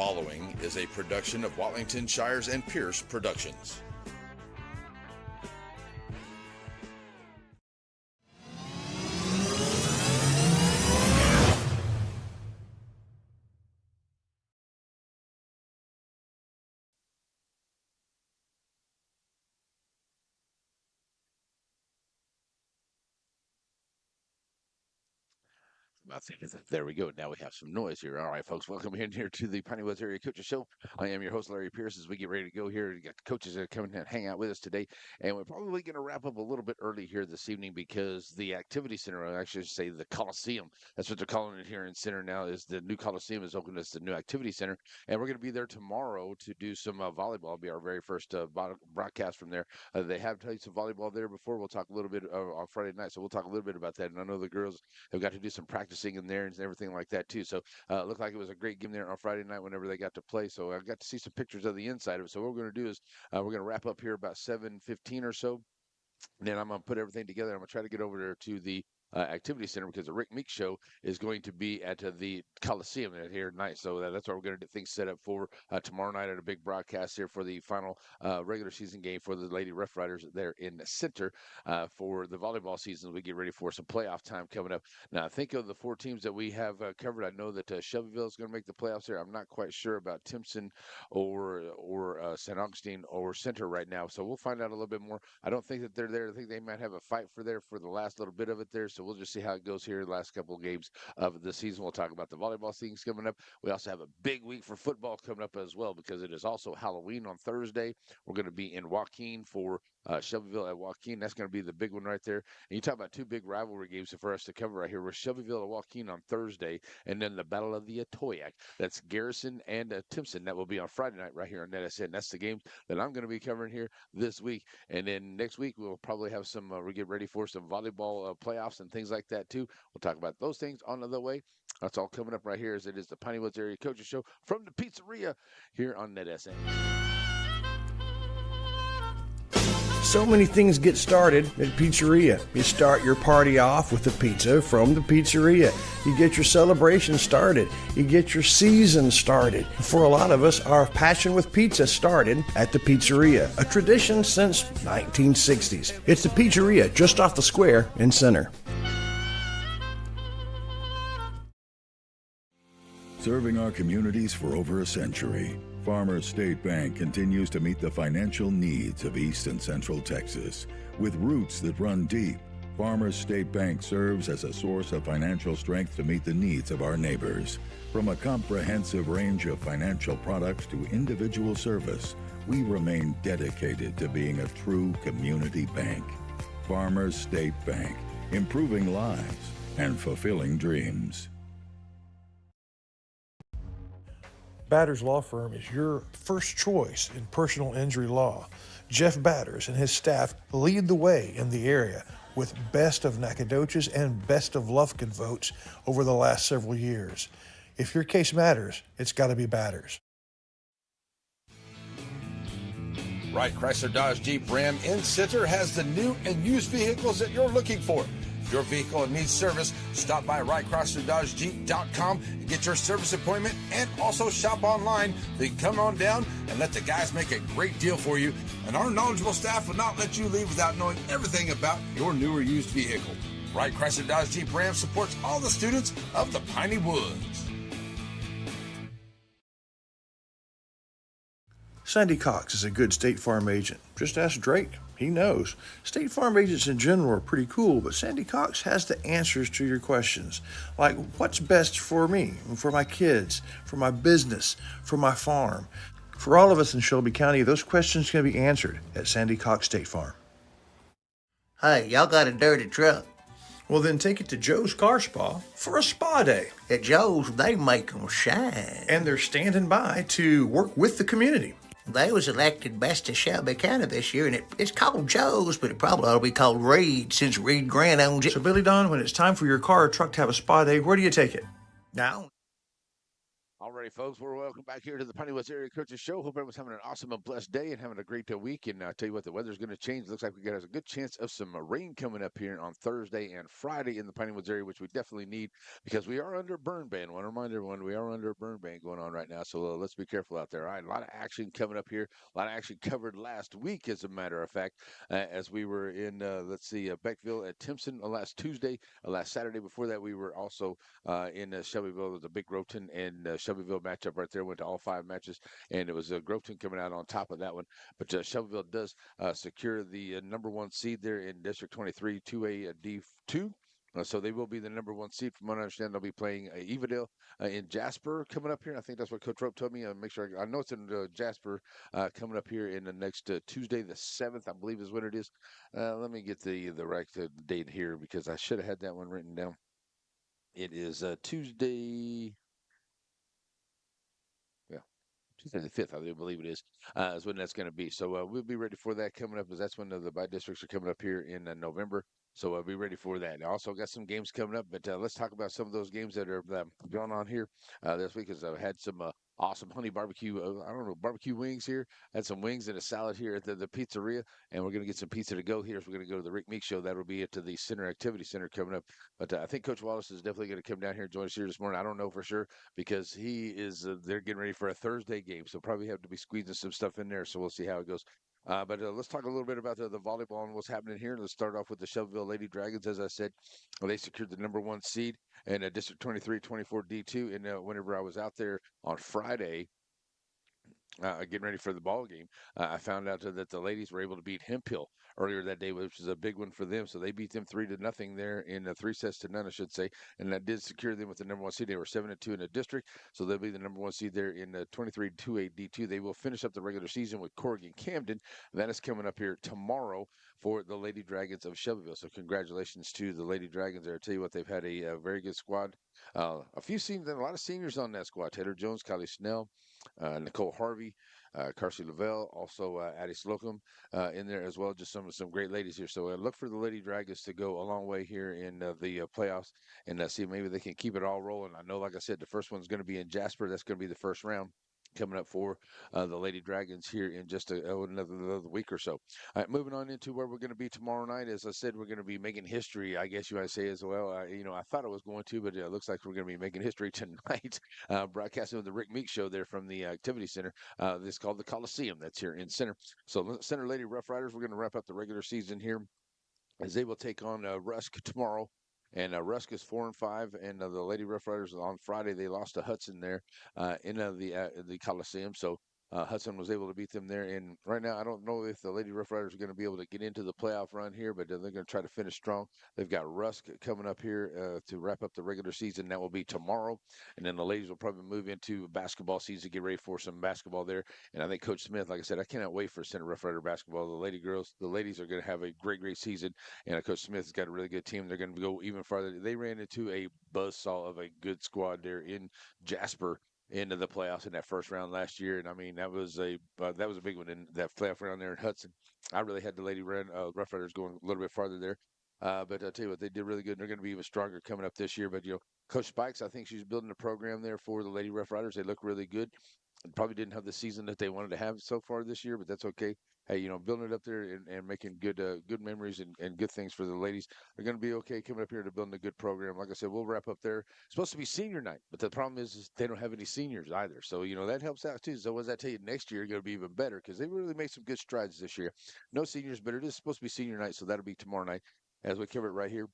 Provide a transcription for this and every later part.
following is a production of Watlington Shires and Pierce Productions. I think there we go. Now we have some noise here. All right, folks, welcome in here to the Piney Area Coaches Show. I am your host, Larry Pierce, as we get ready to go here. We got the coaches that are coming and hang out with us today, and we're probably going to wrap up a little bit early here this evening because the activity center, I actually say the Coliseum, that's what they're calling it here in center now, is the new Coliseum is open as the new activity center, and we're going to be there tomorrow to do some volleyball. It'll be our very first broadcast from there. They have played some volleyball there before. We'll talk a little bit on Friday night, so we'll talk a little bit about that, and I know the girls have got to do some practicing in there and everything like that too. So it looked like it was a great game there on Friday night whenever they got to play. So I got to see some pictures of the inside of it. So what we're going to do is we're going to wrap up here about 7:15 or so. And then I'm going to put everything together. I'm going to try to get over there to the activity center because the Rick Meek show is going to be at the Coliseum here tonight. So that's where we're going to get things set up for tomorrow night at a big broadcast here for the final regular season game for the Lady Rough Riders there in the center for the volleyball season. We get ready for some playoff time coming up. Now, think of the four teams that we have covered. I know that Shelbyville is going to make the playoffs here. I'm not quite sure about Timpson or St. Augustine or Center right now. So we'll find out a little bit more. I don't think that they're there. I think they might have a fight for the last little bit of it there. So we'll just see how it goes here the last couple of games of the season. We'll talk about the volleyball things coming up. We also have a big week for football coming up as well because it is also Halloween on Thursday. We're going to be in Joaquin for Shelbyville at Joaquin. That's going to be the big one right there. And you talk about two big rivalry games for us to cover right here. We're Shelbyville at Joaquin on Thursday, and then the Battle of the Atoyac. That's Garrison and Timpson. That will be on Friday night right here on NetSN. That's the games that I'm going to be covering here this week. And then next week we'll probably have some. We get ready for some volleyball playoffs and things like that too. We'll talk about those things on the way. That's all coming up right here as it is the Piney Woods Area Coaches Show from the pizzeria here on NetSN. So many things get started at Pizzeria. You start your party off with a pizza from the pizzeria. You get your celebration started. You get your season started. For a lot of us, our passion with pizza started at the pizzeria, a tradition since 1960s. It's the Pizzeria just off the square in Center. Serving our communities for over a century, Farmers State Bank continues to meet the financial needs of East and Central Texas. With roots that run deep, Farmers State Bank serves as a source of financial strength to meet the needs of our neighbors. From a comprehensive range of financial products to individual service, we remain dedicated to being a true community bank. Farmers State Bank, improving lives and fulfilling dreams. Batters Law Firm is your first choice in personal injury law. Jeff Batters and his staff lead the way in the area with Best of Nacogdoches and Best of Lufkin votes over the last several years. If your case matters, it's got to be Batters. Wright Chrysler Dodge Jeep Ram in Center has the new and used vehicles that you're looking for. If your vehicle needs service, stop by WrightChryslerDodgeJeep.com and get your service appointment, and also shop online. Then come on down and let the guys make a great deal for you. And our knowledgeable staff will not let you leave without knowing everything about your new or used vehicle. Wright Chrysler Dodge Jeep Ram supports all the students of the Piney Woods. Sandy Cox is a good State Farm agent. Just ask Drake. He knows. State Farm agents in general are pretty cool, but Sandy Cox has the answers to your questions. Like, what's best for me, for my kids, for my business, for my farm? For all of us in Shelby County, those questions can be answered at Sandy Cox State Farm. Hey, y'all got a dirty truck. Well, then take it to Joe's Car Spa for a spa day. At Joe's, they make them shine. And they're standing by to work with the community. They was elected best of Shelby County this year, and it's called Joe's, but it probably ought to be called Reed since Reed Grant owns it. So, Billy Don, when it's time for your car or truck to have a spa day, where do you take it? Now. Alrighty, folks, we're welcome back here to the Piney West Area Coaches Show. Hope everyone's having an awesome and blessed day and having a great week. And I'll tell you what, the weather's going to change. Looks like we got a good chance of some rain coming up here on Thursday and Friday in the Piney Woods area, which we definitely need because we are under a burn ban. I want to remind everyone we are under a burn ban going on right now, so let's be careful out there. All right, a lot of action coming up here. A lot of action covered last week, as a matter of fact, as we were in, Beckville at Timpson last Tuesday. Last Saturday before that, we were also in Shelbyville. It was a big Groveton and Shelbyville matchup right there. Went to all 5 matches, and it was Groveton coming out on top of that one. But Shelbyville does secure the number 1 seed there in District 23, 2A D2. So they will be the number 1 seed. From what I understand, they'll be playing Evadale in Jasper coming up here. I think that's what Coach Rope told me. Make sure I know it's in Jasper coming up here in the next Tuesday, the 7th, I believe is when it is. Let me get the right date here because I should have had that one written down. It is Tuesday. Yeah, Tuesday the 5th, I do believe it is when that's going to be. So we'll be ready for that coming up because that's when the by districts are coming up here in November. So be ready for that. I also got some games coming up, but let's talk about some of those games that are going on here this week because I've had some awesome honey barbecue, barbecue wings here. Had some wings and a salad here at the pizzeria, and we're going to get some pizza to go here. So we're going to go to the Rick Meek Show. That'll be at the Center Activity Center coming up. But I think Coach Wallace is definitely going to come down here and join us here this morning. I don't know for sure because he is, they're getting ready for a Thursday game. So probably have to be squeezing some stuff in there. So we'll see how it goes. But let's talk a little bit about the volleyball and what's happening here. Let's start off with the Shelbyville Lady Dragons. As I said, they secured the number 1 seed in District 23, 24 D2. And whenever I was out there on Friday, getting ready for the ball game, I found out that the ladies were able to beat Hemphill earlier that day, which was a big one for them. So they beat them 3-0 there in 3 sets to none, I should say, and that did secure them with the number 1 seed. They were 7-2 in the district, so they'll be the number 1 seed there in 23 2A D2. They will finish up the regular season with Corrigan Camden. That is coming up here tomorrow for the Lady Dragons of Shelbyville. So congratulations to the Lady Dragons there. I tell you what, they've had a very good squad. A few seniors and a lot of seniors on that squad. Taylor Jones, Kylie Snell, Nicole Harvey, Carsey Lavelle, also Addie Slocum in there as well. Just some great ladies here. So look for the Lady Dragons to go a long way here in the playoffs and see if maybe they can keep it all rolling. I know, like I said, the first one's going to be in Jasper. That's going to be the first round coming up for the Lady Dragons here in just another week or so. All right, moving on into where we're going to be tomorrow night. As I said, we're going to be making history, I guess you might say as well. I thought I was going to, but it looks like we're going to be making history tonight, broadcasting with the Rick Meek Show there from the Activity Center. This is called the Coliseum. That's here in Center. So Center Lady Rough Riders, we're going to wrap up the regular season here as they will take on Rusk tomorrow. And Rusk is 4-5, and the Lady Rough Riders on Friday they lost to Hudson there in the Coliseum. So Hudson was able to beat them there. And right now, I don't know if the Lady Rough Riders are going to be able to get into the playoff run here, but they're going to try to finish strong. They've got Rusk coming up here to wrap up the regular season. That will be tomorrow. And then the ladies will probably move into basketball season, get ready for some basketball there. And I think Coach Smith, like I said, I cannot wait for Center Rough Rider basketball. The ladies are going to have a great season. And Coach Smith's got a really good team. They're going to go even farther. They ran into a buzzsaw of a good squad there in Jasper into the playoffs in that first round last year, and I mean that was a big one in that playoff round there in Hudson. I really had the Lady Rough Riders going a little bit farther there, but I'll tell you what, they did really good. And they're going to be even stronger coming up this year. But Coach Spikes, I think she's building a program there for the Lady Rough Riders. They look really good. Probably didn't have the season that they wanted to have so far this year, but that's okay. Hey, building it up there and making good memories and good things for the ladies. They're going to be okay coming up here to building a good program. Like I said, we'll wrap up there. It's supposed to be senior night, but the problem is they don't have any seniors either. So, that helps out too. So what does that tell you? Next year, going to be even better because they really made some good strides this year. No seniors, but it is supposed to be senior night, so that'll be tomorrow night as we cover it right here.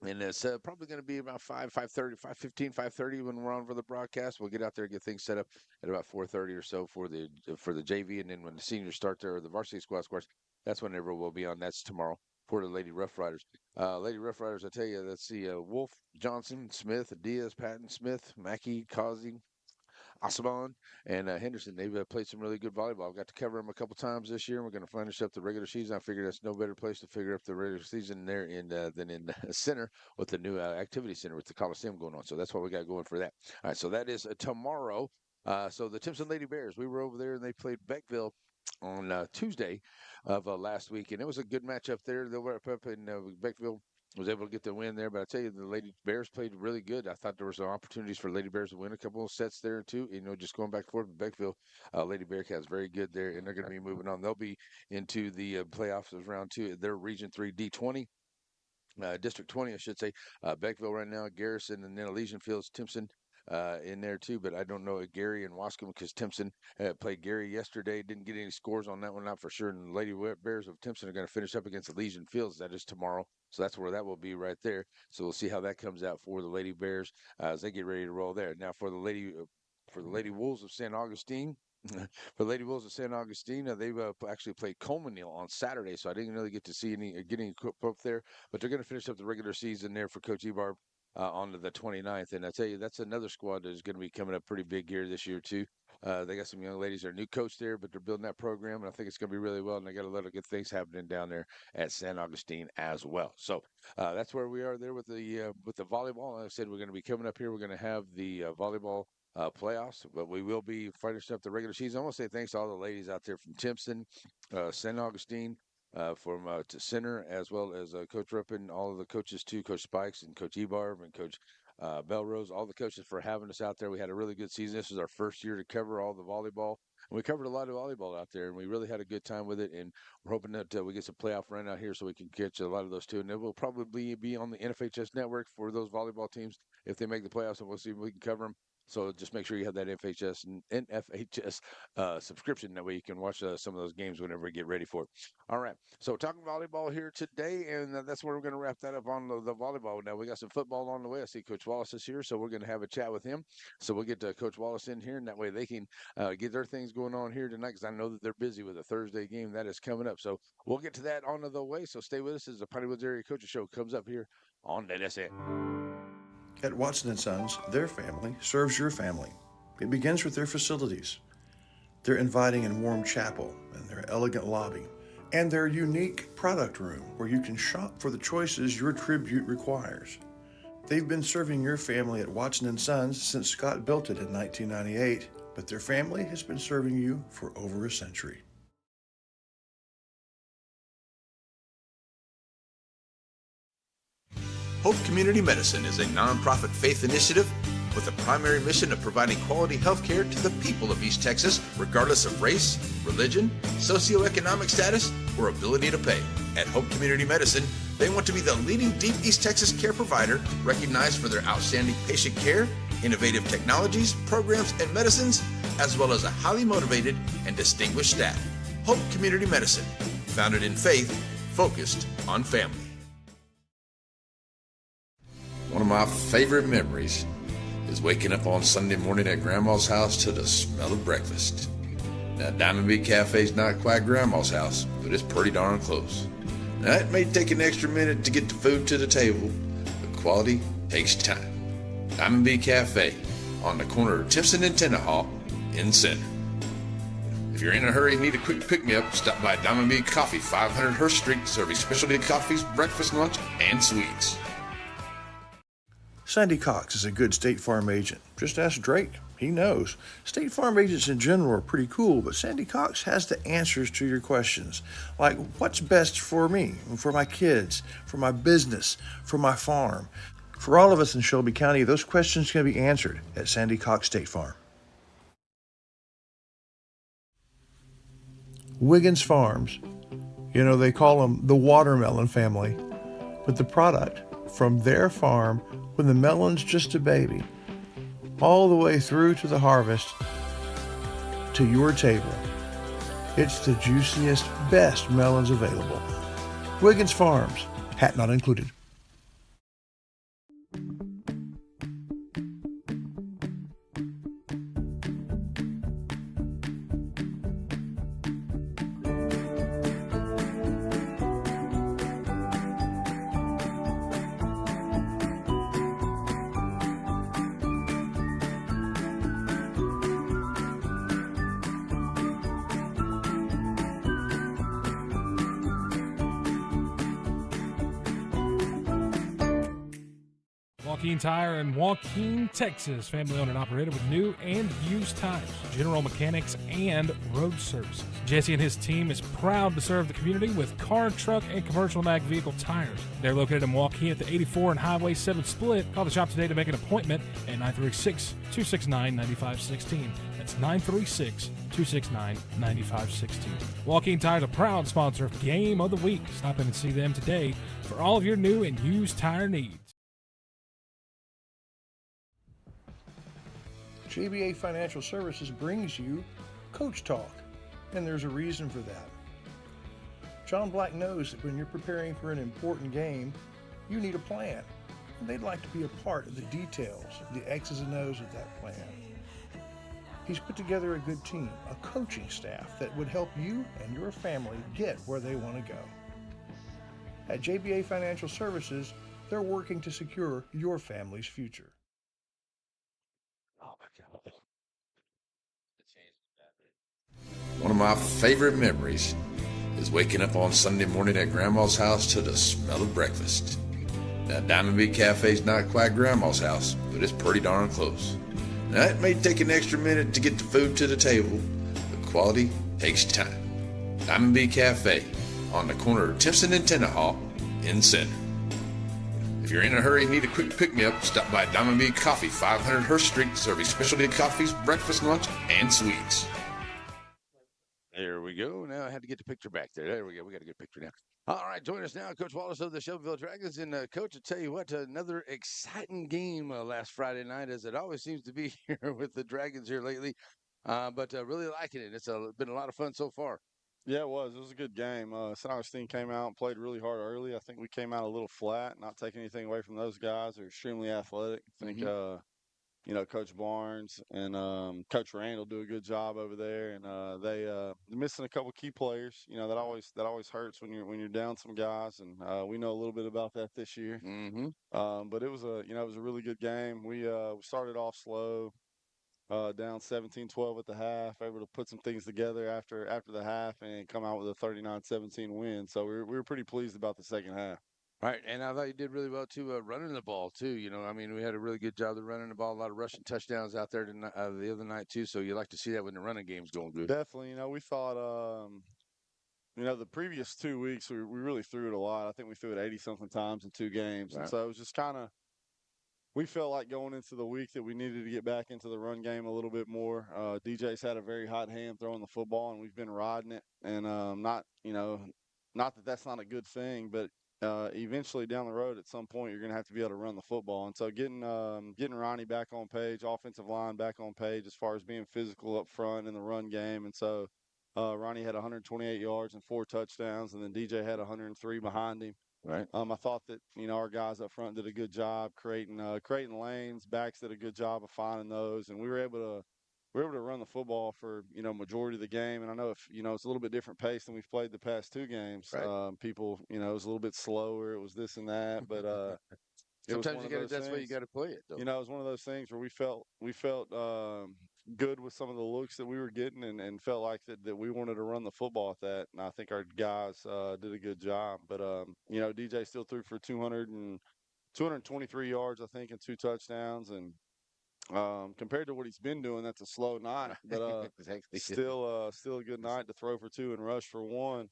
And it's probably going to be about 5:30, 5:15, 5:30 when we're on for the broadcast. We'll get out there and get things set up at about 4:30 or so for the JV. And then when the seniors start there, or the varsity squad scores, that's whenever we'll be on. That's tomorrow for the Lady Rough Riders. Lady Rough Riders, I tell you, let's see, Wolf, Johnson, Smith, Diaz, Patton, Smith, Mackey, Causey, Asaban, and Henderson. They've played some really good volleyball. I've got to cover them a couple times this year. And we're going to finish up the regular season. I figured that's no better place to figure up the regular season there than in the center with the new activity center with the Coliseum going on. So that's what we got going for that. All right, so that is tomorrow. So the Timpson Lady Bears, we were over there and they played Beckville on Tuesday of last week, and it was a good matchup there. They were up in Beckville. was able to get the win there. But I tell you, the Lady Bears played really good. I thought there were some opportunities for Lady Bears to win a couple of sets there too. Just going back and forth with Beckville, Lady Bearcats very good there, and they're going to be moving on. They'll be into the playoffs of round 2. They're Region 3 D20. District 20, I should say. Beckville right now, Garrison, and then Elysian Fields, Timpson in there too. But I don't know Gary and Wascom because Timpson played Gary yesterday. Didn't get any scores on that one, not for sure. And the Lady Bears of Timpson are going to finish up against Elysian Fields. That is tomorrow. So that's where that will be right there. So we'll see how that comes out for the Lady Bears as they get ready to roll there. Now for the Lady Wolves of St. Augustine. For Lady Wolves of San Augustine, they've actually played Coleman on Saturday, so I didn't really get to see any up there. But they're going to finish up the regular season there for Coach Ebarb on the 29th. And I tell you, that's another squad that is going to be coming up pretty big here this year too. They got some young ladies. They're new coach there, but they're building that program, and I think it's going to be really well. And they got a lot of good things happening down there at San Augustine as well. So that's where we are there with the volleyball. Like I said, we're going to be coming up here. We're going to have the volleyball playoffs, but we will be finishing up the regular season. I want to say thanks to all the ladies out there from Timpson, St. Augustine, from to Center, as well as Coach Ruppin, all of the coaches too, Coach Spikes and Coach Ebarb and Coach Belrose, all the coaches for having us out there. We had a really good season. This was our first year to cover all the volleyball. And we covered a lot of volleyball out there, and we really had a good time with it. And we're hoping that we get some playoff run out here so we can catch a lot of those too. And it will probably be on the NFHS network for those volleyball teams if they make the playoffs, and we'll see if we can cover them. So just make sure you have that NFHS subscription. That way you can watch some of those games whenever we get ready for it. All right. So talking volleyball here today, and that's where we're going to wrap that up on the volleyball. Now we got some football on the way. I see Coach Wallace is here, so we're going to have a chat with him. So we'll get Coach Wallace in here, and that way they can get their things going on here tonight, because I know that they're busy with a Thursday game that is coming up. So we'll get to that on the way. So stay with us as the Piney Woods Area Coaches Show comes up here on NSN. At Watson & Sons, their family serves your family. It begins with their facilities, their inviting and warm chapel, and their elegant lobby, and their unique product room where you can shop for the choices your tribute requires. They've been serving your family at Watson & Sons since Scott built it in 1998, but their family has been serving you for over a century. Hope Community Medicine is a nonprofit faith initiative with a primary mission of providing quality health care to the people of East Texas, regardless of race, religion, socioeconomic status, or ability to pay. At Hope Community Medicine, they want to be the leading deep East Texas care provider, recognized for their outstanding patient care, innovative technologies, programs, and medicines, as well as a highly motivated and distinguished staff. Hope Community Medicine, founded in faith, focused on family. One of my favorite memories is waking up on Sunday morning at Grandma's house to the smell of breakfast. Now, Diamond Bee Cafe's not quite Grandma's house, but it's pretty darn close. Now, it may take an extra minute to get the food to the table, but quality takes time. Diamond Bee Cafe on the corner of Timpson and Tenahawk in Center. If you're in a hurry and need a quick pick-me-up, stop by Diamond Bee Coffee, 500 Hurst Street, serving specialty coffees, breakfast, lunch, and sweets. Sandy Cox is a good State Farm agent. Just ask Drake. He knows. State Farm agents in general are pretty cool, but Sandy Cox has the answers to your questions. Like, what's best for me, for my kids, for my business, for my farm? For all of us in Shelby County, those questions can be answered at Sandy Cox State Farm. Wiggins Farms. You know, they call them the watermelon family. But the product from their farm, when the melon's just a baby, all the way through to the harvest, to your table. It's the juiciest, best melons available. Wiggins Farms, hat not included. Joaquin Tire in Joaquin, Texas. Family owned and operated with new and used tires, general mechanics, and road services. Jesse and his team is proud to serve the community with car, truck, and commercial and ag vehicle tires. They're located in Joaquin at the 84 and Highway 7 split. Call the shop today to make an appointment at 936-269-9516. That's 936-269-9516. Joaquin Tire is a proud sponsor of Game of the Week. Stop in and see them today for all of your new and used tire needs. JBA Financial Services brings you Coach Talk, and there's a reason for that. John Black knows that when you're preparing for an important game, you need a plan, and they'd like to be a part of the details, the X's and O's of that plan. He's put together a good team, a coaching staff that would help you and your family get where they want to go. At JBA Financial Services, they're working to secure your family's future. Oh my God. One of my favorite memories is waking up on Sunday morning at Grandma's house to the smell of breakfast. Now, Diamond B Cafe's not quite Grandma's house, but it's pretty darn close. Now, it may take an extra minute to get the food to the table, but quality takes time. Diamond B Cafe on the corner of Timpson and Tennahaw in Center. If you're in a hurry and need a quick pick-me-up, stop by Diamond B Coffee, 500 Hurst Street, serving specialty coffees, breakfast, lunch, and sweets. There we go. Now I had to get the picture back there. There we go. We got a good picture now. All right, join us now, Coach Wallace of the Shelbyville Dragons. And, Coach, I tell you what, another exciting game last Friday night, as it always seems to be here with the Dragons here lately. But really liking it. It's been a lot of fun so far. Yeah, it was. It was a good game. St. Augustine came out and played really hard early. I think we came out a little flat, not taking anything away from those guys. They're extremely athletic. I think, Coach Barnes and Coach Randall do a good job over there. And they're missing a couple key players. That always hurts when you're down some guys. And we know a little bit about that this year. Mm-hmm. But it was a really good game. We started off slow. Down 17-12 at the half, able to put some things together after the half and come out with a 39-17 win. So we were pretty pleased about the second half. Right, and I thought you did really well, too, running the ball, too. We had a really good job of running the ball, a lot of rushing touchdowns out there the other night, too. So you like to see that when the running game's going good. Definitely. We thought, the previous 2 weeks, we really threw it a lot. I think we threw it 80-something times in 2 games. Right. And so it was just kind of – we felt like going into the week that we needed to get back into the run game a little bit more. DJ's had a very hot hand throwing the football, and we've been riding it. And not that that's not a good thing, but eventually down the road at some point you're going to have to be able to run the football. And so getting Ronnie back on page, offensive line back on page as far as being physical up front in the run game. And so Ronnie had 128 yards and 4 touchdowns, and then DJ had 103 behind him. Right. I thought that our guys up front did a good job creating lanes. Backs did a good job of finding those, and we were able to run the football for majority of the game. And I know it's a little bit different pace than we've played the past 2 games. Right. People it was a little bit slower. It was this and that, but sometimes that's why you got to play it, though. It was one of those things where we felt good with some of the looks that we were getting, and felt like that we wanted to run the football at that. And I think our guys did a good job. But DJ still threw for 223 yards, I think, and 2 touchdowns. And compared to what he's been doing, that's a slow night. But exactly. still a good night to throw for 2 and rush for 1.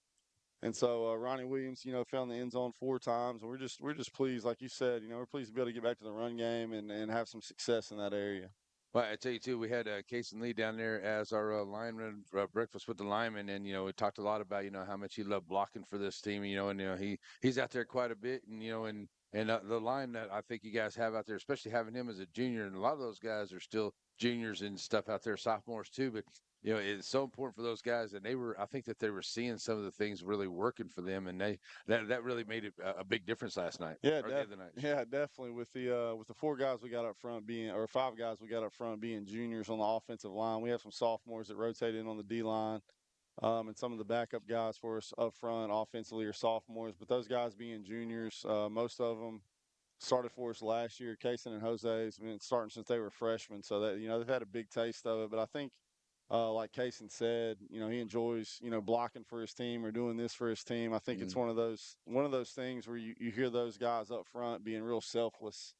And so Ronnie Williams, found the end zone 4 times. And we're just pleased, like you said, we're pleased to be able to get back to the run game and have some success in that area. Well, I tell you, too, we had Cason Lee down there as our lineman breakfast with the linemen. And, we talked a lot about, how much he loved blocking for this team, and, he's out there quite a bit. And, and the line that I think you guys have out there, especially having him as a junior, and a lot of those guys are still juniors and stuff out there, sophomores, too. But, it's so important for those guys. And I think that they were seeing some of the things really working for them. And that really made a big difference last night. Yeah, the other night. Yeah, definitely. With the 4 guys we got up front or 5 guys we got up front being juniors on the offensive line, we have some sophomores that rotate in on the D line. And some of the backup guys for us up front offensively are sophomores. But those guys being juniors, most of them started for us last year. Cason and Jose's been starting since they were freshmen. So that, they've had a big taste of it. But I think, like Cason said, he enjoys, blocking for his team or doing this for his team. I think it's one of those things where you hear those guys up front being real selfless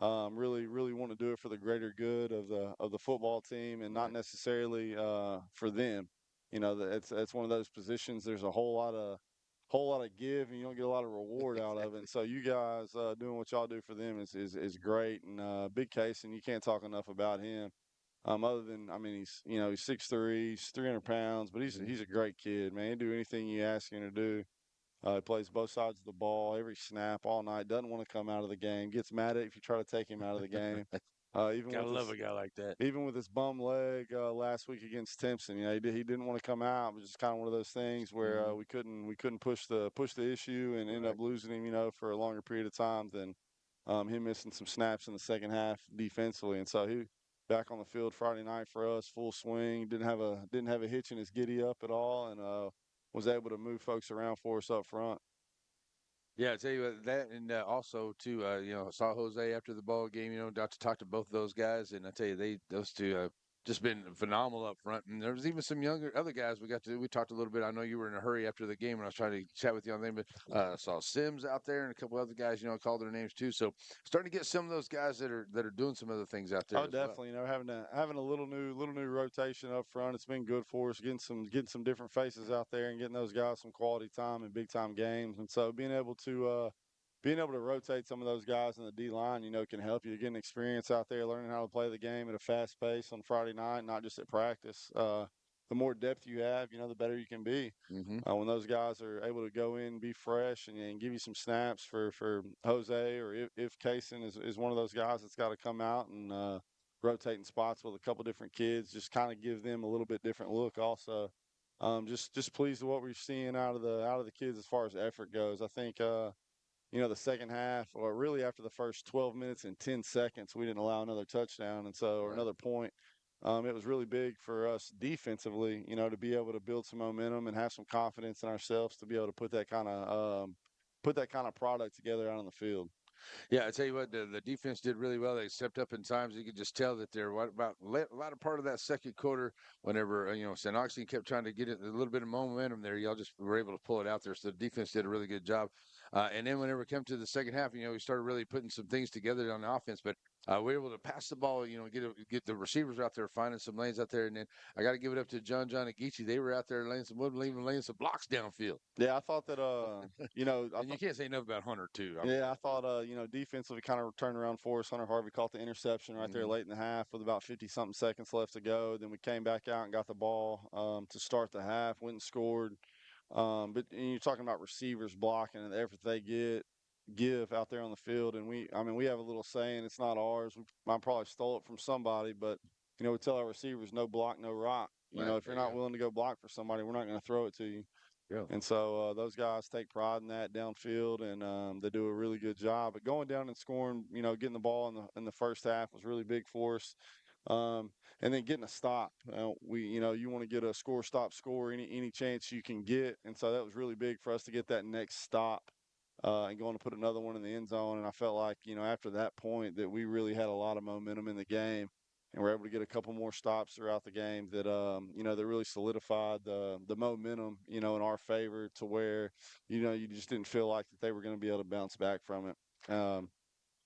really want to do it for the greater good of the football team and not necessarily for them. You know, it's one of those positions. There's a whole lot of give, and you don't get a lot of reward out of it. And so you guys doing what y'all do for them is great. And Big Case, and you can't talk enough about him. Other than, I mean, he's 6'3", he's 300 pounds, but he's a great kid, man. He'll do anything you ask him to do. He plays both sides of the ball every snap all night. Doesn't want to come out of the game. Gets mad at if you try to take him out of the game. Even Gotta with love his a guy like that. even with his bum leg last week against Timpson, he didn't want to come out. It was just kind of one of those things where we couldn't push the issue and end up losing him, for a longer period of time than him missing some snaps in the second half defensively. And so he back on the field Friday night for us, full swing. Didn't have a hitch in his giddy up at all, and was able to move folks around for us up front. Yeah, I tell you what, that and also too, saw Jose after the ball game. Got to talk to both of those guys, and I tell you, those two just been phenomenal up front. And there was even some younger other guys we talked a little bit. I know you were in a hurry after the game, and I was trying to chat with you on them, but saw Sims out there and a couple other guys. Called their names too. So starting to get some of those guys that are doing some other things out there. Oh, as well. definitely. Having a little new rotation up front. It's been good for us getting some different faces out there and getting those guys some quality time in big time games. And so being able to rotate some of those guys in the D line, can help you. Getting experience out there, learning how to play the game at a fast pace on Friday night, not just at practice. The more depth you have, the better you can be. Mm-hmm. When those guys are able to go in, be fresh, and give you some snaps for Jose, or if Kaysen is one of those guys that's got to come out and rotating spots with a couple different kids, just kind of give them a little bit different look. Also, just pleased with what we're seeing out of the kids as far as effort goes. I think the second half, or really after the first 12 minutes and 10 seconds, we didn't allow another touchdown, and so or another point. It was really big for us defensively, to be able to build some momentum and have some confidence in ourselves to be able to put that kind of product together out on the field. Yeah, I tell you what, the defense did really well. They stepped up in times. You could just tell that they're a lot of part of that second quarter. Whenever St. Augustine kept trying to get it a little bit of momentum there, y'all just were able to pull it out there. So the defense did a really good job. And then whenever it came to the second half, we started really putting some things together on the offense. But we were able to pass the ball, get the receivers out there, finding some lanes out there. And then I got to give it up to John and Geechee. They were out there laying some wood, even laying some blocks downfield. Yeah, I thought that And you can't say enough about Hunter too. I thought defensively kind of turned around for us. Hunter Harvey caught the interception right there late in the half with about 50-something seconds left to go. Then we came back out and got the ball to start the half, went and scored. But you're talking about receivers blocking and the effort they give out there on the field. And we have a little saying, it's not ours. I probably stole it from somebody, but we tell our receivers, no block, no rock. If you're not willing to go block for somebody, we're not going to throw it to you. Yeah. And so those guys take pride in that downfield, and they do a really good job. But going down and scoring, getting the ball in the first half was really big for us. And then getting a stop. You want to get a score, stop, score any chance you can get, and so that was really big for us to get that next stop and going to put another one in the end zone. And I felt like after that point that we really had a lot of momentum in the game. And we're able to get a couple more stops throughout the game that that really solidified the momentum in our favor to where you just didn't feel like that they were going to be able to bounce back from it.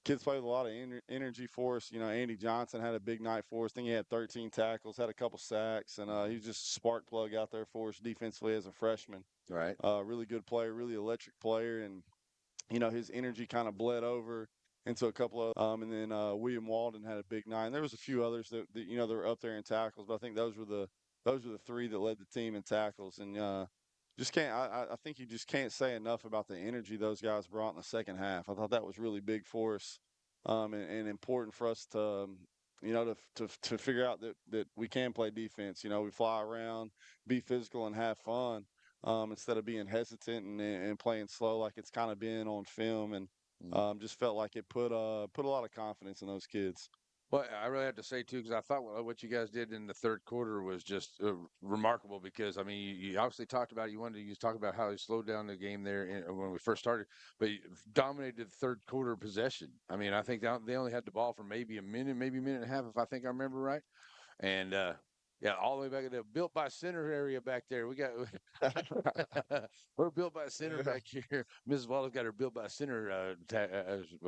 Kids played with a lot of energy for us. Andy Johnson had a big night for us. I think he had 13 tackles, had a couple sacks, and he was just a spark plug out there for us defensively as a freshman. Right. Really good player, really electric player, and his energy kind of bled over into a couple of and then William Walden had a big night. And there was a few others that that were up there in tackles, but I think those were the three that led the team in tackles. And just can't I think you just can't say enough about the energy those guys brought in the second half. I thought that was really big for us, and important for us to to figure out that we can play defense. We fly around, be physical, and have fun. Instead of being hesitant and playing slow like it's kind of been on film, and just felt like it put a lot of confidence in those kids. Well, I really have to say too, because I thought what you guys did in the third quarter was just remarkable. Because I mean, you obviously talked about you talk about how you slowed down the game there when we first started, but you dominated the third quarter possession. I mean, I think they only had the ball for maybe a minute and a half, if I think I remember right. And Yeah, all the way back in the built by center area back there. We got we're built by center back here. Mrs. Wallace got her built by center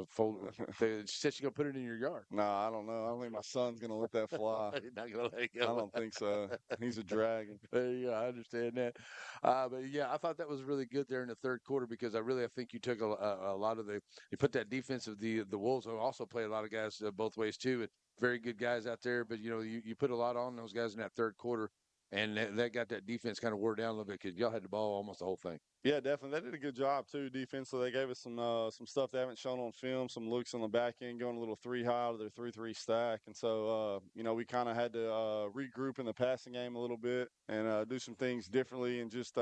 folder. She said she's gonna put it in your yard. No, I don't know. I don't think my son's gonna let that fly. Not gonna let it I go. don't think so. He's a dragon. Yeah, I understand that. But yeah, I thought that was really good there in the third quarter because I think you took a lot of you put that defense of the Wolves who also play a lot of guys both ways too. And very good guys out there, but you put a lot on those guys in that third quarter, and that got that defense kind of wore down a little bit because y'all had the ball almost the whole thing. Yeah, definitely. They did a good job too defensively. They gave us some stuff they haven't shown on film, some looks on the back end, going a little 3 high out of their 3-3 stack, and so we kind of had to regroup in the passing game a little bit and do some things differently and just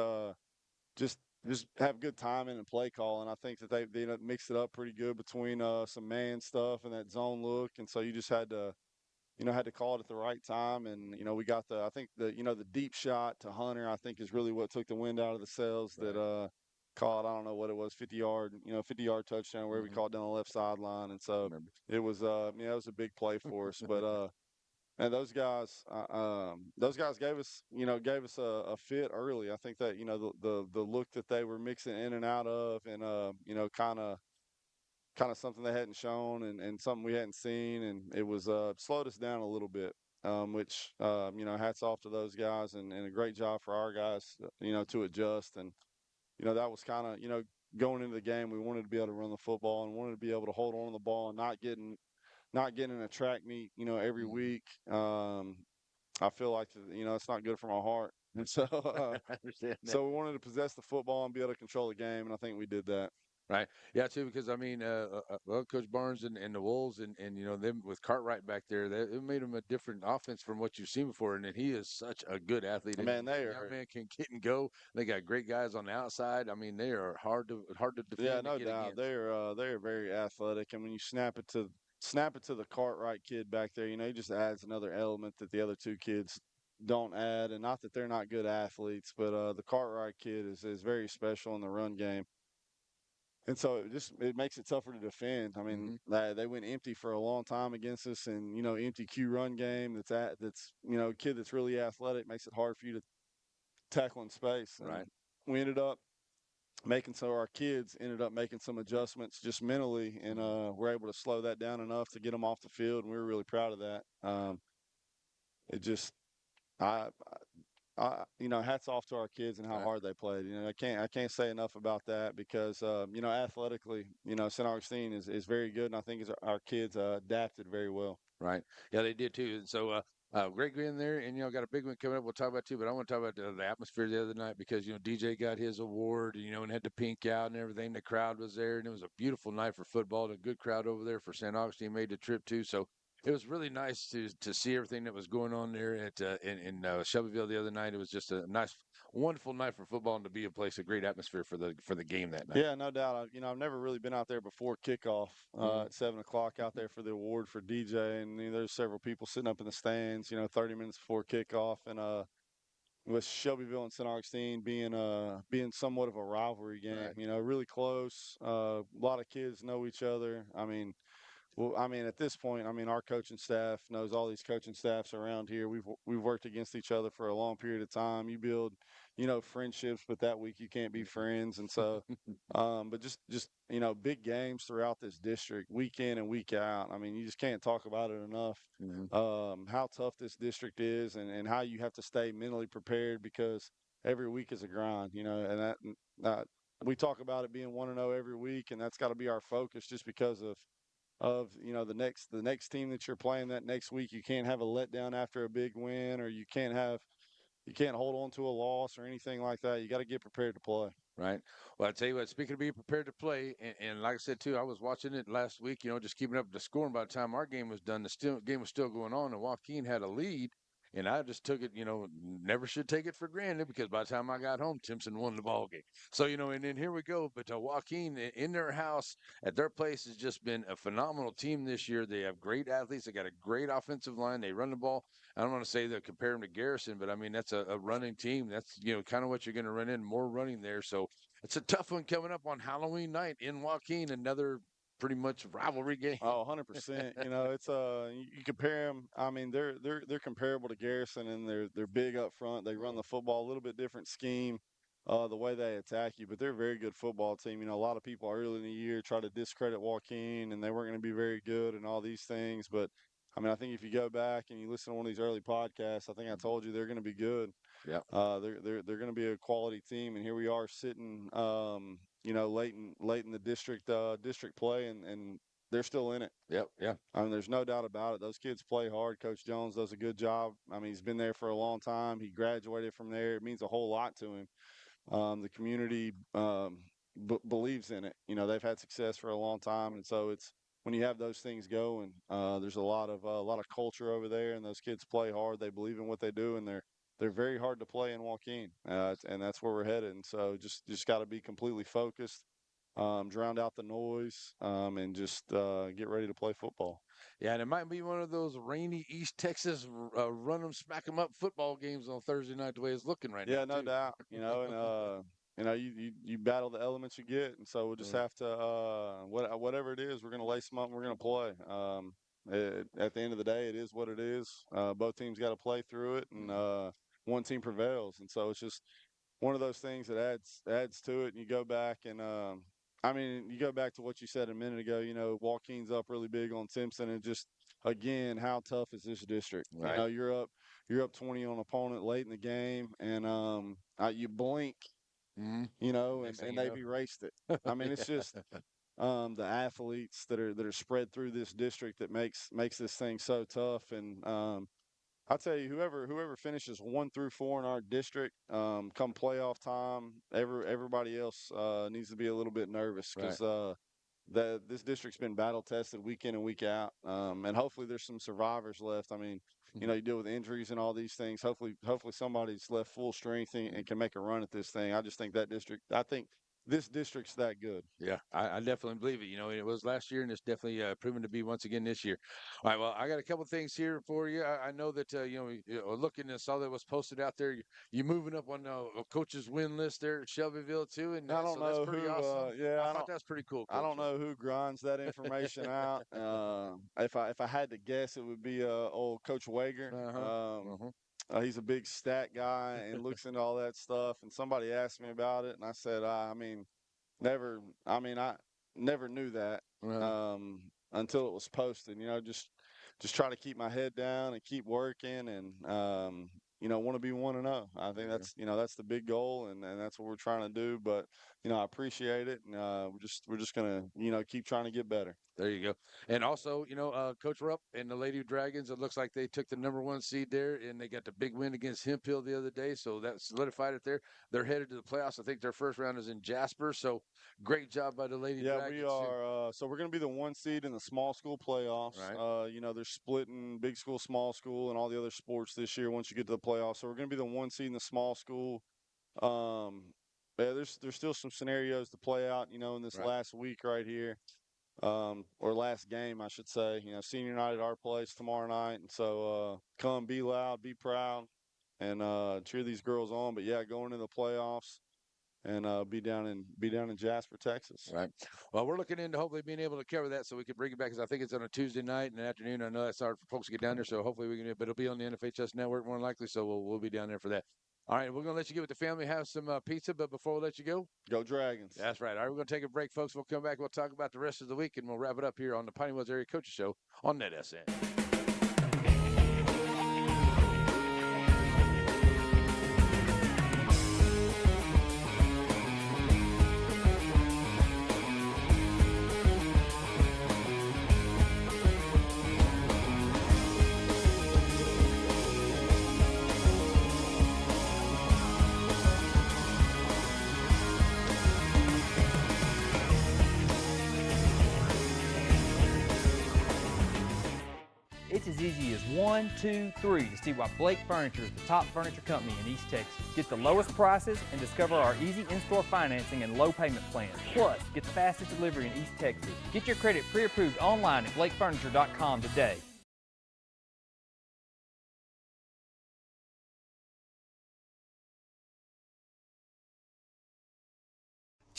just have good timing and play calling. I think that they mixed it up pretty good between some man stuff and that zone look, and so you just had to call it at the right time. And we got I think the deep shot to Hunter, I think, is really what took the wind out of the sails. Right. That caught, I don't know what it was, 50-yard touchdown where we caught down the left sideline. And so it was it was a big play for us. But and those guys gave us a fit early. I think that the look that they were mixing in and out of, and kind of something they hadn't shown, and something we hadn't seen, and it was slowed us down a little bit. Which hats off to those guys, and a great job for our guys, to adjust. And that was kind of going into the game, we wanted to be able to run the football and wanted to be able to hold on to the ball and not getting in a track meet, every week. I feel like it's not good for my heart, and so I understand that. so we wanted to possess the football and be able to control the game, and I think we did that. Right. Yeah, too, because I mean, well, Coach Barnes and the Wolves and them with Cartwright back there, it made them a different offense from what you've seen before. And then he is such a good athlete. And Man, they young are. man can get and go. They got great guys on the outside. I mean, they are hard to defend. Yeah, and no get doubt. against. They're very athletic, and when you snap it to the Cartwright kid back there, he just adds another element that the other two kids don't add. And not that they're not good athletes, but the Cartwright kid is very special in the run game. And so it makes it tougher to defend. I mean, they went empty for a long time against us, and empty Q run game. That's kid that's really athletic, makes it hard for you to tackle in space. And Right. we ended up our kids ended up making some adjustments just mentally, and we're able to slow that down enough to get them off the field, and we were really proud of that. It just I hats off to our kids and how Right. hard they played. I can't say enough about that because athletically, St. Augustine is very good, and I think our kids adapted very well. Right. Yeah, they did too. And so, great being there, and got a big one coming up. We'll talk about too, but I want to talk about the atmosphere the other night because DJ got his award, and had the pink out and everything. The crowd was there, and it was a beautiful night for football. And a good crowd over there for St. Augustine made the trip too. So it was really nice to see everything that was going on there at in Shelbyville the other night. It was just a nice, wonderful night for football, and to be a place, a great atmosphere for the game that night. Yeah, no doubt. I've never really been out there before kickoff at 7 o'clock out there for the award for DJ, and there's several people sitting up in the stands. 30 minutes before kickoff, and with Shelbyville and St. Augustine being somewhat of a rivalry game. Right. Really close. A lot of kids know each other. At this point, our coaching staff knows all these coaching staffs around here. We've worked against each other for a long period of time. You build, friendships, but that week you can't be friends. And so, but just big games throughout this district, week in and week out. You just can't talk about it enough. How tough this district is, and how you have to stay mentally prepared because every week is a grind. And that we talk about it being 1-0 every week, and that's got to be our focus just because of the next team that you're playing that next week. You can't have a letdown after a big win, or you can't hold on to a loss or anything like that. You got to get prepared to play. Right. Well, I tell you what, speaking of being prepared to play, and like I said too, I was watching it last week, just keeping up with the score. And by the time our game was done, the game was still going on, and Joaquin had a lead. And I just took it, never should take it for granted because by the time I got home, Timpson won the ball game. So, and then here we go. But Joaquin in their house at their place has just been a phenomenal team this year. They have great athletes. They got a great offensive line. They run the ball. I don't want to say that compare them to Garrison, but that's a running team. That's, kind of what you're going to run in, more running there. So it's a tough one coming up on Halloween night in Joaquin, another pretty much rivalry game. Oh, 100%. It's you compare them. I mean, they're comparable to Garrison, and they're big up front. They run the football a little bit different scheme, the way they attack you, but they're a very good football team. A lot of people early in the year try to discredit Joaquin, and they weren't going to be very good and all these things. But I mean, I think if you go back and you listen to one of these early podcasts, I think I told you they're going to be good. Yeah. They're going to be a quality team, and here we are sitting, late in the district play, and they're still in it. Yep. Yeah. I mean, there's no doubt about it. Those kids play hard. Coach Jones does a good job. I mean, he's been there for a long time. He graduated from there. It means a whole lot to him. The community believes in it. They've had success for a long time, and so it's when you have those things going. There's a lot of culture over there, and those kids play hard. They believe in what they do, and they're very hard to play in Joaquin, and that's where we're headed. And so just got to be completely focused, drown out the noise, and just get ready to play football. Yeah, and it might be one of those rainy East Texas run 'em, smack 'em up football games on Thursday night. The way it's looking right now. Yeah, no doubt. And you battle the elements you get, and so we'll just have to whatever it is, we're going to lace them up and we're going to play. At the end of the day, it is what it is. Both teams got to play through it, and one team prevails. And so it's just one of those things that adds to it. And you go back and you go back to what you said a minute ago. Joaquin's up really big on Simpson, and just again, how tough is this district? Right. You're up 20 on an opponent late in the game, and you blink. Mm-hmm. And they've erased it. I mean, it's just the athletes that are spread through this district that makes this thing so tough. And I'll tell you, whoever finishes 1 through 4 in our district, come playoff time, everybody else needs to be a little bit nervous because this district's been battle tested week in and week out, and hopefully there's some survivors left. I mean, you deal with injuries and all these things. Hopefully somebody's left full strength and can make a run at this thing. I just think this district's that good. Yeah, I definitely believe it. It was last year, and it's definitely proven to be once again this year. All right, well, I got a couple things here for you. I know that looking and saw that was posted out there. You're moving up on a coach's win list there at Shelbyville too, and I don't know that's pretty who. awesome. I thought that's pretty cool. I don't know who grinds that information out. If I had to guess, it would be old Coach Wager. He's a big stat guy and looks into all that stuff. And somebody asked me about it, and I said, I never knew that until it was posted. Just try to keep my head down and keep working, and want to be 1-0. I think that's the big goal, and that's what we're trying to do. But I appreciate it, and we're just gonna keep trying to get better. There you go. And also, Coach Rupp and the Lady Dragons, it looks like they took the #1 seed there, and they got the big win against Hemphill the other day. So that solidified it there. They're headed to the playoffs. I think their first round is in Jasper. So great job by the Lady Dragons. Yeah, we are. So we're going to be the 1 seed in the small school playoffs. Right. They're splitting big school, small school, and all the other sports this year once you get to the playoffs. So we're going to be the 1 seed in the small school. There's still some scenarios to play out, in this last week right here. Or last game, I should say. Senior night at our place tomorrow night, and so come, be loud, be proud, and cheer these girls on. But yeah, going into the playoffs and be down in Jasper, Texas. Right. Well, we're looking into hopefully being able to cover that so we can bring it back, because I think it's on a Tuesday night in the afternoon. I know that's hard for folks to get down there, so hopefully we can. But it'll be on the NFHS network more than likely, so we'll be down there for that. All right, we're going to let you get with the family, have some pizza, but before we let you go Dragons. That's right. All right, we're going to take a break, folks. We'll come back. We'll talk about the rest of the week, and we'll wrap it up here on the Piney Woods Area Coaches Show on NetSN. It's as easy as 1, 2, 3 to see why Blake Furniture is the top furniture company in East Texas. Get the lowest prices and discover our easy in-store financing and low payment plans. Plus, get the fastest delivery in East Texas. Get your credit pre-approved online at blakefurniture.com today.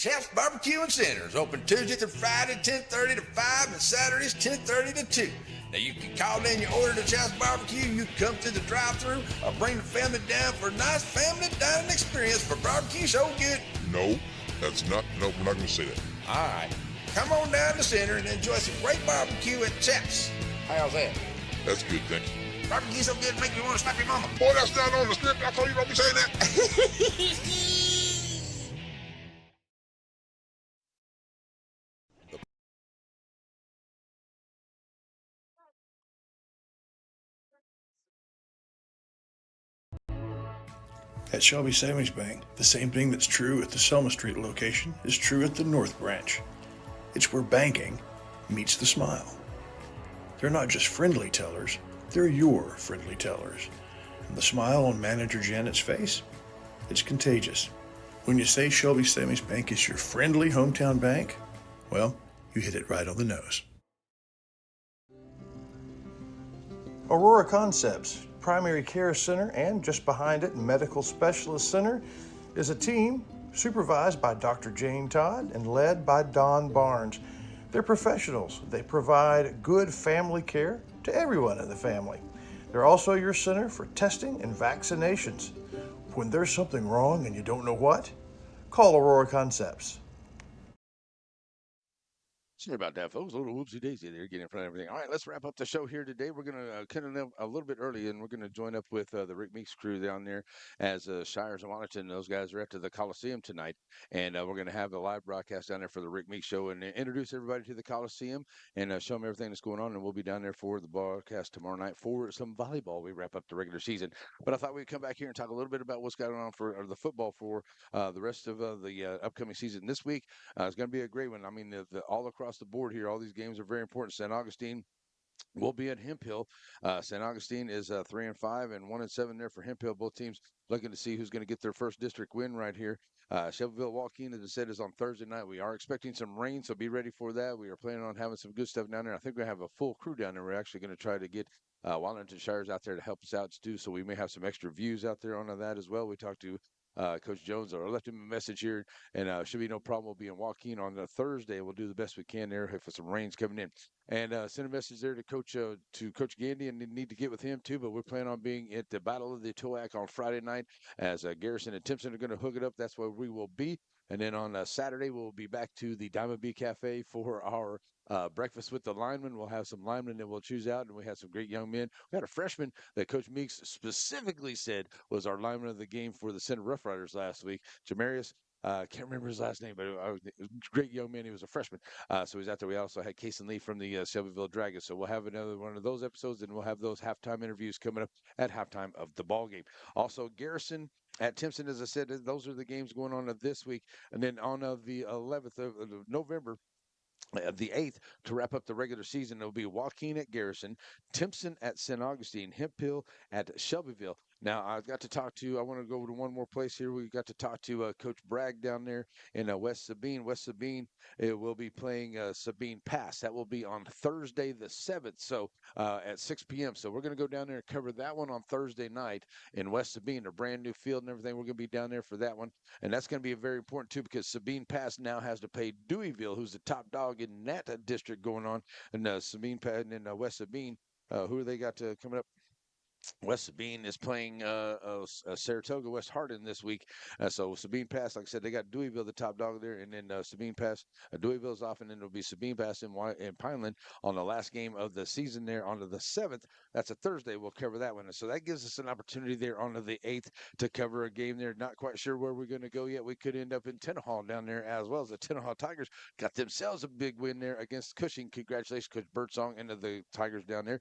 Chef's Barbecue and Center is open Tuesday through Friday, 10:30 to 5, and Saturdays, 10:30 to 2. Now, you can call in your order to Chef's Barbecue. You can come through the drive-thru or bring the family down for a nice family dining experience for barbecue so good. No, we're not going to say that. All right. Come on down to the center and enjoy some great barbecue at Chef's. How's that? That's good, thank you. Barbecue so good it make you want to slap your mama. Boy, that's not on the script. I told you don't be saying that. At Shelby Savings Bank, the same thing that's true at the Selma Street location is true at the North Branch. It's where banking meets the smile. They're not just friendly tellers, they're your friendly tellers. And the smile on Manager Janet's face, it's contagious. When you say Shelby Savings Bank is your friendly hometown bank, well, you hit it right on the nose. Aurora Concepts Primary Care Center, and just behind it, Medical Specialist Center, is a team supervised by Dr. Jane Todd and led by Don Barnes. They're professionals. They provide good family care to everyone in the family. They're also your center for testing and vaccinations. When there's something wrong and you don't know what, call Aurora Concepts. Sorry about that, folks. A little whoopsie daisy there, getting in front of everything. All right, let's wrap up the show here today. We're going to kind of a little bit early, and we're going to join up with the Rick Meeks crew down there as Shires and Washington. Those guys are at the Coliseum tonight, and we're going to have the live broadcast down there for the Rick Meeks show and introduce everybody to the Coliseum and show them everything that's going on. And we'll be down there for the broadcast tomorrow night for some volleyball. We wrap up the regular season, but I thought we'd come back here and talk a little bit about what's going on for the football for the rest of the upcoming season this week. It's going to be a great one. I mean, all across the board here, all these games are very important. St. Augustine will be at Hemp Hill. St. Augustine is 3-5 and 1-7 there for Hemp Hill. Both teams looking to see who's going to get their first district win right here. Shelbyville Walk-In, as I said, is on Thursday night. We are expecting some rain, so be ready for that. We are planning on having some good stuff down there. I think we have a full crew down there. We're actually going to try to get Wallington Shires out there to help us out too, so we may have some extra views out there on that as well. We talked to Coach Jones, or left him a message here, and should be no problem. We'll be in Joaquin on the Thursday. We'll do the best we can there if some rain's coming in. And send a message there to Coach Gandy, and need to get with him too. But we're planning on being at the Battle of the Toac on Friday night as Garrison and Timpson are going to hook it up. That's where we will be. And then on Saturday, we'll be back to the Diamond Bee Cafe for our breakfast with the linemen. We'll have some linemen that we'll choose out, and we have some great young men. We had a freshman that Coach Meeks specifically said was our lineman of the game for the Center Rough Riders last week. Jamarius, can't remember his last name, but it was a great young man. He was a freshman. So he's out there. We also had Kason Lee from the Shelbyville Dragons. So we'll have another one of those episodes, and we'll have those halftime interviews coming up at halftime of the ball game. Also, Garrison at Timpson, as I said, those are the games going on this week. And then on the 11th of November, the 8th, to wrap up the regular season, it'll be Joaquin at Garrison, Timpson at St. Augustine, Hemp Hill at Shelbyville. Now, I want to go to one more place here. We got to talk to Coach Bragg down there in West Sabine. West Sabine, it will be playing Sabine Pass. That will be on Thursday the 7th, so at 6 p.m. So we're going to go down there and cover that one on Thursday night in West Sabine, a brand new field and everything. We're going to be down there for that one, and that's going to be very important too, because Sabine Pass now has to pay Deweyville, who's the top dog in that district going on, and Sabine Pass and West Sabine. Who they got coming up? West Sabine is playing Saratoga West Hardin this week. So Sabine Pass, like I said, they got Deweyville, the top dog there, and then Sabine Pass. Deweyville's off, and then it'll be Sabine Pass in Pineland on the last game of the season there on the 7th. That's a Thursday. We'll cover that one. So that gives us an opportunity there on the 8th to cover a game there. Not quite sure where we're going to go yet. We could end up in Tenaha down there as well, as the Tenaha Tigers got themselves a big win there against Cushing. Congratulations, Coach Birdsong, and the Tigers down there.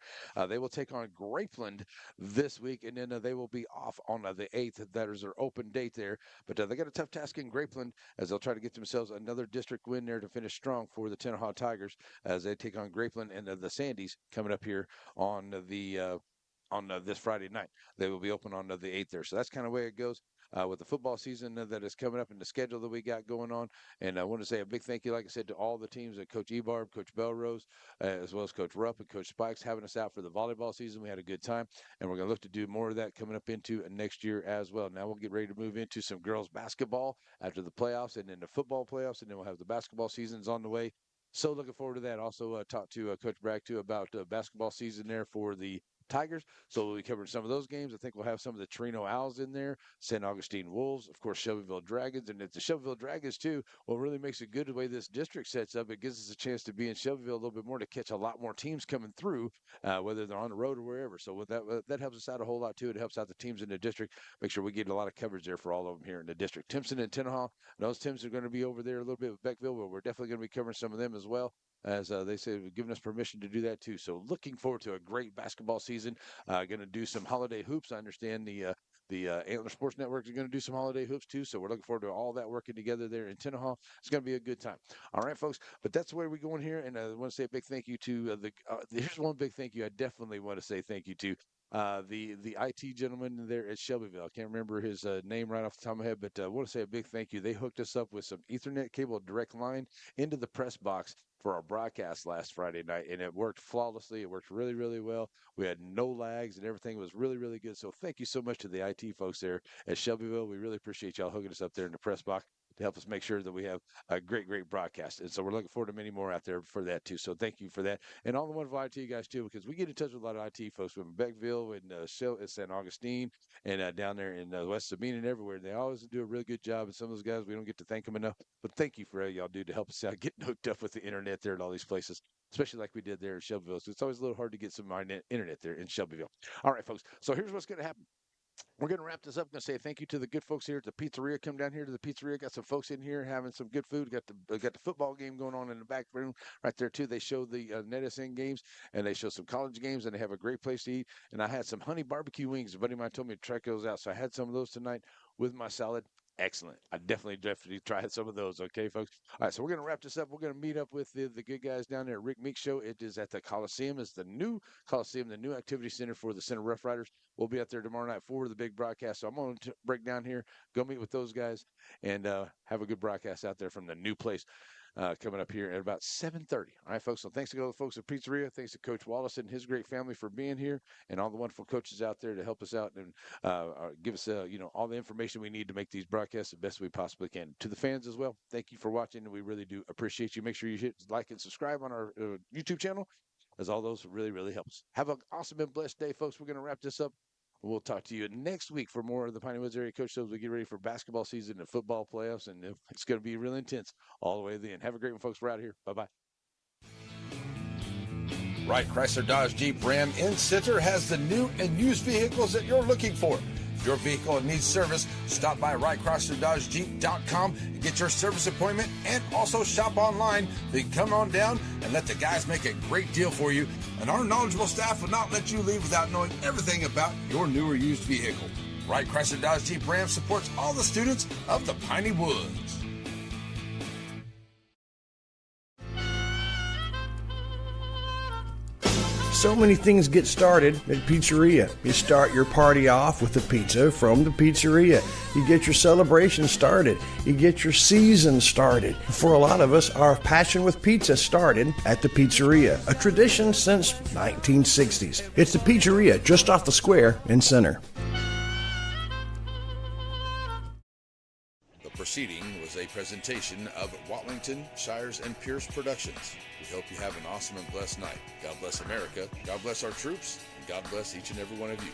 They will take on Grapeland this week, and then they will be off on the 8th. That is their open date there. But they got a tough task in Grapeland, as they'll try to get themselves another district win there to finish strong for the Tenaha Tigers as they take on Grapeland and the Sandies coming up here on this Friday night. They will be open on the 8th there. So that's kind of the way it goes. with the football season that is coming up and the schedule that we got going on. And I want to say a big thank you, like I said, to all the teams, Coach Ebarb, Coach Belrose, as well as Coach Rupp and Coach Spikes having us out for the volleyball season. We had a good time, and we're going to look to do more of that coming up into next year as well. Now we'll get ready to move into some girls basketball after the playoffs, and then the football playoffs, and then we'll have the basketball seasons on the way. So looking forward to that. Also talked to Coach Bragg, too, about basketball season there for the Tigers. So we'll be covering some of those games. I think we'll have some of the Torino Owls in there, St. Augustine Wolves, of course, Shelbyville Dragons. And if the Shelbyville Dragons, too, well, really makes it good the way this district sets up. It gives us a chance to be in Shelbyville a little bit more to catch a lot more teams coming through, whether they're on the road or wherever. So with that helps us out a whole lot, too. It helps out the teams in the district. Make sure we get a lot of coverage there for all of them here in the district. Timpson and Tenaha, those teams are going to be over there a little bit with Beckville, but we're definitely going to be covering some of them as well, as they say, giving us permission to do that too. So looking forward to a great basketball season. Going to do some holiday hoops. I understand the Antler Sports Network is going to do some holiday hoops too. So we're looking forward to all that working together there in Tenaha. It's going to be a good time. All right, folks. But that's where we go in here. And I want to say a big thank you to here's one big thank you I definitely want to say thank you to. The IT gentleman there at Shelbyville. I can't remember his name right off the top of my head, but I want to say a big thank you. They hooked us up with some Ethernet cable direct line into the press box for our broadcast last Friday night, and it worked flawlessly. It worked really, really well. We had no lags, and everything was really, really good. So thank you so much to the IT folks there at Shelbyville. We really appreciate y'all hooking us up there in the press box to help us make sure that we have a great, great broadcast. And so we're looking forward to many more out there for that, too. So thank you for that. And all the wonderful IT guys, too, because we get in touch with a lot of IT folks from Beckville and St. Augustine and down there in West Sabine and everywhere. They always do a really good job. And some of those guys, we don't get to thank them enough. But thank you for all y'all do to help us out getting hooked up with the internet there at all these places, especially like we did there in Shelbyville. So it's always a little hard to get some internet there in Shelbyville. All right, folks. So here's what's going to happen. We're going to wrap this up. I'm going to say thank you to the good folks here at the pizzeria. Come down here to the pizzeria. Got some folks in here having some good food. Got the football game going on in the back room right there, too. They show the NetSN games, and they show some college games, and they have a great place to eat. And I had some honey barbecue wings. A buddy of mine told me to check those out, so I had some of those tonight with my salad. Excellent. I definitely tried some of those. Okay, folks. All right, so we're going to wrap this up. We're going to meet up with the good guys down there at Rick Meek Show. It is at the Coliseum. It's the new Coliseum, the new activity center for the Center Rough Riders. We'll be out there tomorrow night for the big broadcast. So I'm going to break down here, go meet with those guys, and have a good broadcast out there from the new place. Coming up here at about 7:30. All right, folks. So thanks to all the folks at Pizzeria. Thanks to Coach Wallace and his great family for being here, and all the wonderful coaches out there to help us out and give us all the information we need to make these broadcasts the best we possibly can. To the fans as well, thank you for watching, and we really do appreciate you. Make sure you hit like and subscribe on our YouTube channel, as all those really, really help us. Have an awesome and blessed day, folks. We're going to wrap this up. We'll talk to you next week for more of the Piney Woods Area Coach Shows. We get ready for basketball season and football playoffs, and it's going to be real intense all the way to the end. Have a great one, folks. We're out of here. Bye-bye. Wright Chrysler Dodge Jeep Ram in Center has the new and used vehicles that you're looking for. If your vehicle needs service, stop by WrightChryslerDodgeJeep.com and get your service appointment, and also shop online. Then come on down and let the guys make a great deal for you. And our knowledgeable staff will not let you leave without knowing everything about your new or used vehicle. Wright Chrysler Dodge Jeep Ram supports all the students of the Piney Woods. So many things get started at Pizzeria. You start your party off with a pizza from the pizzeria. You get your celebration started. You get your season started. For a lot of us, our passion with pizza started at the pizzeria, a tradition since 1960s. It's the Pizzeria just off the square in Center. The proceeding was a presentation of Watlington, Shires, and Pierce Productions. We hope you have an awesome and blessed night. God bless America, God bless our troops, and God bless each and every one of you.